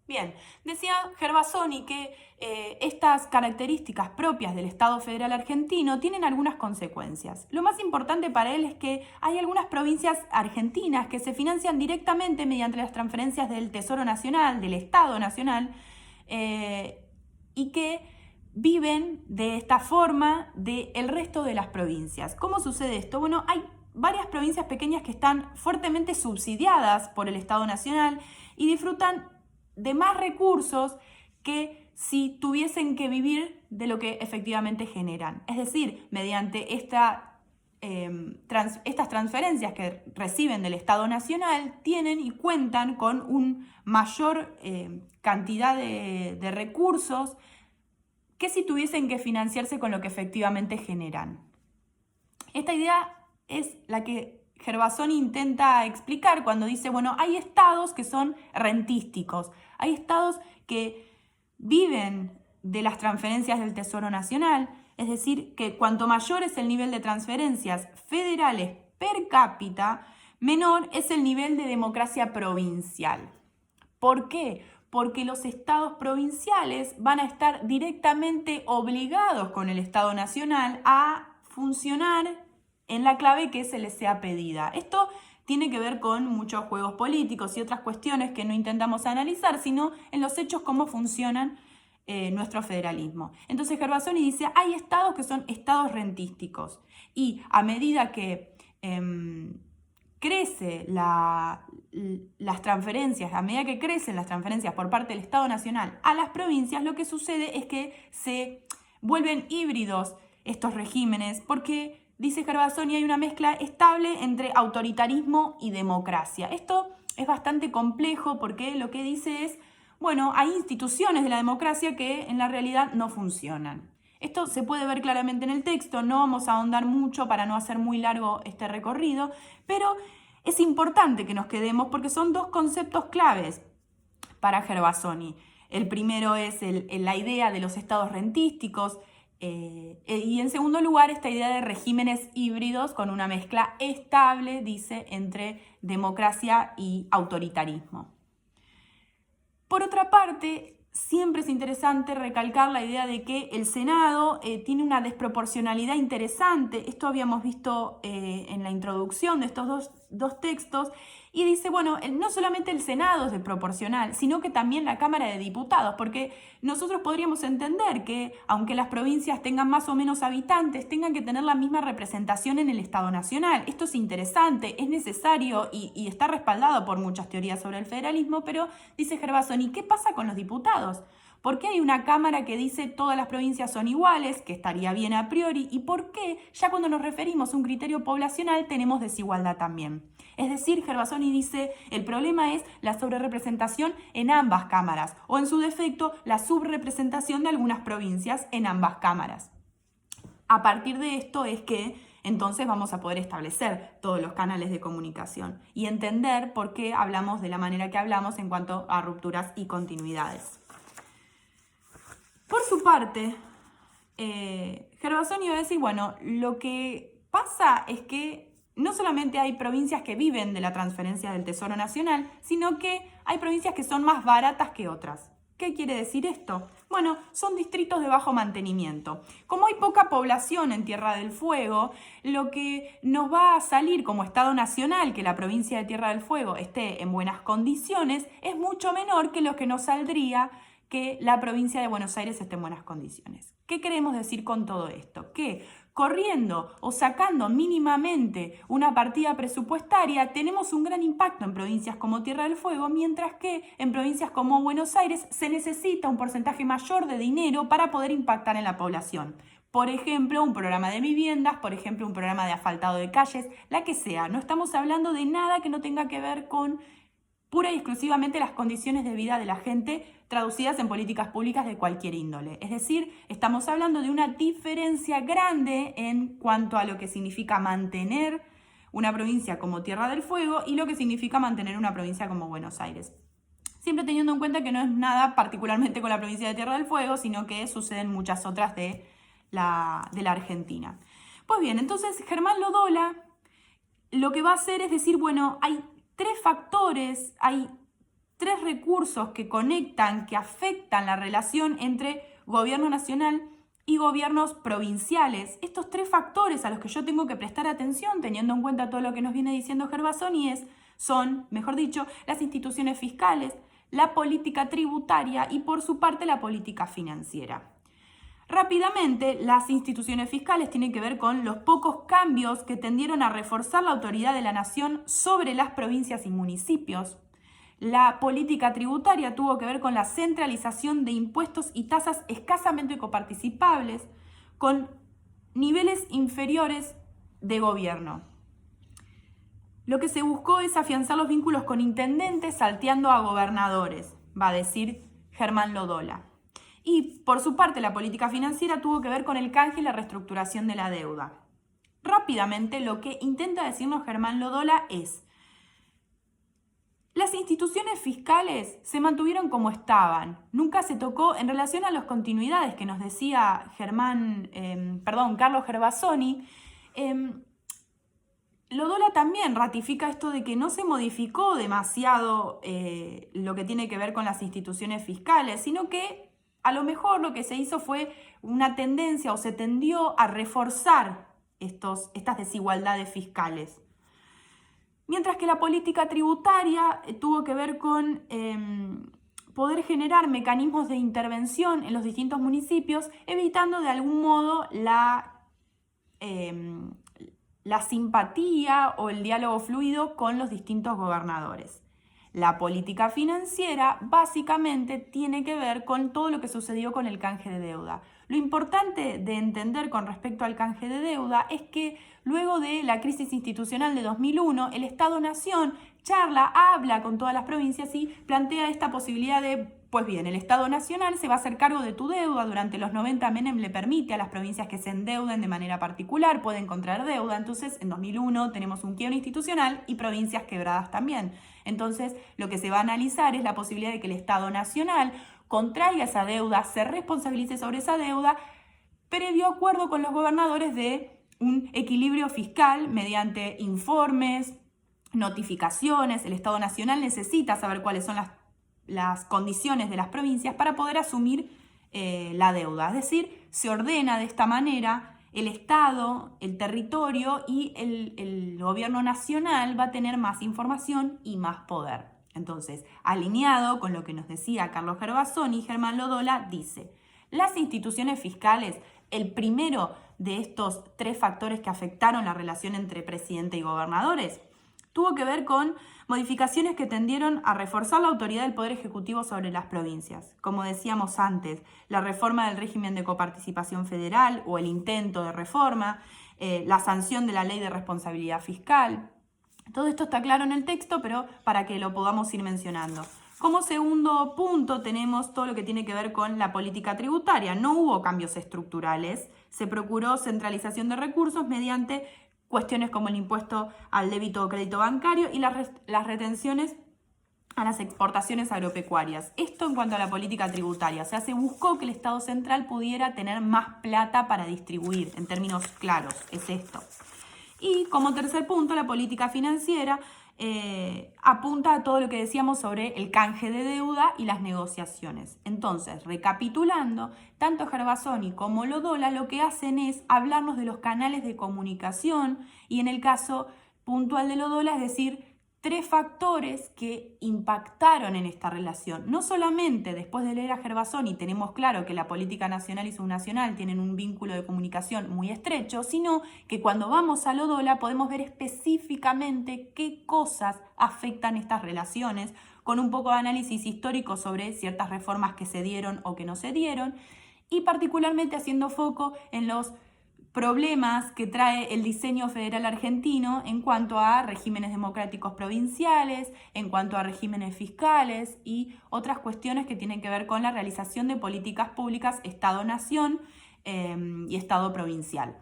Bien, decía Gervasoni que estas características propias del Estado federal argentino tienen algunas consecuencias. Lo más importante para él es que hay algunas provincias argentinas que se financian directamente mediante las transferencias del Tesoro Nacional, del Estado Nacional, y que viven de esta forma del resto de las provincias. ¿Cómo sucede esto? Bueno, hay varias provincias pequeñas que están fuertemente subsidiadas por el Estado Nacional y disfrutan de más recursos que si tuviesen que vivir de lo que efectivamente generan. Es decir, mediante estas transferencias que reciben del Estado Nacional, tienen y cuentan con una mayor cantidad de recursos que si tuviesen que financiarse con lo que efectivamente generan. Esta idea es la que Gervasoni intenta explicar cuando dice, bueno, hay estados que son rentísticos, hay estados que viven de las transferencias del Tesoro Nacional, es decir, que cuanto mayor es el nivel de transferencias federales per cápita, menor es el nivel de democracia provincial. ¿Por qué? Porque los estados provinciales van a estar directamente obligados con el Estado Nacional a funcionar en la clave que se les sea pedida. Esto tiene que ver con muchos juegos políticos y otras cuestiones que no intentamos analizar, sino en los hechos cómo funcionan nuestro federalismo. Entonces Gervasoni dice, hay estados que son estados rentísticos y a medida que crece las transferencias, a medida que crecen las transferencias por parte del Estado Nacional a las provincias, lo que sucede es que se vuelven híbridos estos regímenes porque, dice Gervasoni, hay una mezcla estable entre autoritarismo y democracia. Esto es bastante complejo porque lo que dice es, bueno, hay instituciones de la democracia que en la realidad no funcionan. Esto se puede ver claramente en el texto, no vamos a ahondar mucho para no hacer muy largo este recorrido, pero es importante que nos quedemos porque son dos conceptos claves para Gervasoni. El primero es la idea de los estados rentísticos y en segundo lugar esta idea de regímenes híbridos con una mezcla estable, dice, entre democracia y autoritarismo. Por otra parte, siempre es interesante recalcar la idea de que el Senado tiene una desproporcionalidad interesante. Esto habíamos visto en la introducción de estos dos textos. Y dice, bueno, no solamente el Senado es desproporcional, sino que también la Cámara de Diputados, porque nosotros podríamos entender que, aunque las provincias tengan más o menos habitantes, tengan que tener la misma representación en el Estado Nacional. Esto es interesante, es necesario y está respaldado por muchas teorías sobre el federalismo, pero dice Gervasoni, ¿qué pasa con los diputados? ¿Por qué hay una Cámara que dice todas las provincias son iguales, que estaría bien a priori? ¿Y por qué ya cuando nos referimos a un criterio poblacional tenemos desigualdad también? Es decir, Gervasoni dice, el problema es la sobrerepresentación en ambas cámaras, o en su defecto, la subrepresentación de algunas provincias en ambas cámaras. A partir de esto es que entonces vamos a poder establecer todos los canales de comunicación y entender por qué hablamos de la manera que hablamos en cuanto a rupturas y continuidades. Por su parte, Gervasoni va a decir, bueno, lo que pasa es que no solamente hay provincias que viven de la transferencia del Tesoro Nacional, sino que hay provincias que son más baratas que otras. ¿Qué quiere decir esto? Bueno, son distritos de bajo mantenimiento. Como hay poca población en Tierra del Fuego, lo que nos va a salir como Estado Nacional, que la provincia de Tierra del Fuego esté en buenas condiciones, es mucho menor que lo que nos saldría que la provincia de Buenos Aires esté en buenas condiciones. ¿Qué queremos decir con todo esto? Que corriendo o sacando mínimamente una partida presupuestaria tenemos un gran impacto en provincias como Tierra del Fuego, mientras que en provincias como Buenos Aires se necesita un porcentaje mayor de dinero para poder impactar en la población. Por ejemplo, un programa de viviendas, por ejemplo, un programa de asfaltado de calles, la que sea. No estamos hablando de nada que no tenga que ver con pura y exclusivamente las condiciones de vida de la gente traducidas en políticas públicas de cualquier índole. Es decir, estamos hablando de una diferencia grande en cuanto a lo que significa mantener una provincia como Tierra del Fuego y lo que significa mantener una provincia como Buenos Aires. Siempre teniendo en cuenta que no es nada particularmente con la provincia de Tierra del Fuego, sino que suceden muchas otras de la Argentina. Pues bien, entonces Germán Lodola lo que va a hacer es decir, bueno, hay tres factores, hay tres recursos que conectan, que afectan la relación entre gobierno nacional y gobiernos provinciales. Estos tres factores a los que yo tengo que prestar atención, teniendo en cuenta todo lo que nos viene diciendo Gervasoni, son, mejor dicho, las instituciones fiscales, la política tributaria y, por su parte, la política financiera. Rápidamente, las instituciones fiscales tienen que ver con los pocos cambios que tendieron a reforzar la autoridad de la nación sobre las provincias y municipios. La política tributaria tuvo que ver con la centralización de impuestos y tasas escasamente coparticipables, con niveles inferiores de gobierno. Lo que se buscó es afianzar los vínculos con intendentes salteando a gobernadores, va a decir Germán Lodola. Y por su parte, la política financiera tuvo que ver con el canje y la reestructuración de la deuda. Rápidamente, lo que intenta decirnos Germán Lodola es: las instituciones fiscales se mantuvieron como estaban. Nunca se tocó en relación a las continuidades que nos decía Carlos Gervasoni. Lodola también ratifica esto de que no se modificó demasiado lo que tiene que ver con las instituciones fiscales, sino que a lo mejor lo que se hizo fue una tendencia o se tendió a reforzar estas desigualdades fiscales. Mientras que la política tributaria tuvo que ver con poder generar mecanismos de intervención en los distintos municipios, evitando de algún modo la simpatía o el diálogo fluido con los distintos gobernadores. La política financiera básicamente tiene que ver con todo lo que sucedió con el canje de deuda. Lo importante de entender con respecto al canje de deuda es que luego de la crisis institucional de 2001, el Estado-Nación habla con todas las provincias y plantea esta posibilidad de, pues bien, el Estado Nacional se va a hacer cargo de tu deuda. Durante los 90 Menem le permite a las provincias que se endeuden de manera particular, pueden contraer deuda. Entonces, en 2001 tenemos un quiebre institucional y provincias quebradas también. Entonces, lo que se va a analizar es la posibilidad de que el Estado Nacional contraiga esa deuda, se responsabilice sobre esa deuda, previo acuerdo con los gobernadores de un equilibrio fiscal mediante informes, notificaciones. El Estado Nacional necesita saber cuáles son las condiciones de las provincias para poder asumir la deuda. Es decir, se ordena de esta manera el Estado, el territorio y el gobierno nacional va a tener más información y más poder. Entonces, alineado con lo que nos decía Carlos Gervasoni, Germán Lodola dice: las instituciones fiscales, el primero de estos tres factores que afectaron la relación entre presidente y gobernadores, tuvo que ver con modificaciones que tendieron a reforzar la autoridad del Poder Ejecutivo sobre las provincias. Como decíamos antes, la reforma del régimen de coparticipación federal o el intento de reforma, la sanción de la ley de responsabilidad fiscal. Todo esto está claro en el texto, pero para que lo podamos ir mencionando. Como segundo punto tenemos todo lo que tiene que ver con la política tributaria. No hubo cambios estructurales, se procuró centralización de recursos mediante cuestiones como el impuesto al débito o crédito bancario y las retenciones a las exportaciones agropecuarias. Esto en cuanto a la política tributaria. O sea, se buscó que el Estado central pudiera tener más plata para distribuir, en términos claros, es esto. Y como tercer punto, la política financiera apunta a todo lo que decíamos sobre el canje de deuda y las negociaciones. Entonces, recapitulando, tanto Gervasoni como Lodola lo que hacen es hablarnos de los canales de comunicación y en el caso puntual de Lodola, es decir, tres factores que impactaron en esta relación. No solamente después de leer a Gervasoni tenemos claro que la política nacional y subnacional tienen un vínculo de comunicación muy estrecho, sino que cuando vamos a Lodola podemos ver específicamente qué cosas afectan estas relaciones, con un poco de análisis histórico sobre ciertas reformas que se dieron o que no se dieron, y particularmente haciendo foco en los problemas que trae el diseño federal argentino en cuanto a regímenes democráticos provinciales, en cuanto a regímenes fiscales y otras cuestiones que tienen que ver con la realización de políticas públicas Estado-Nación y Estado provincial.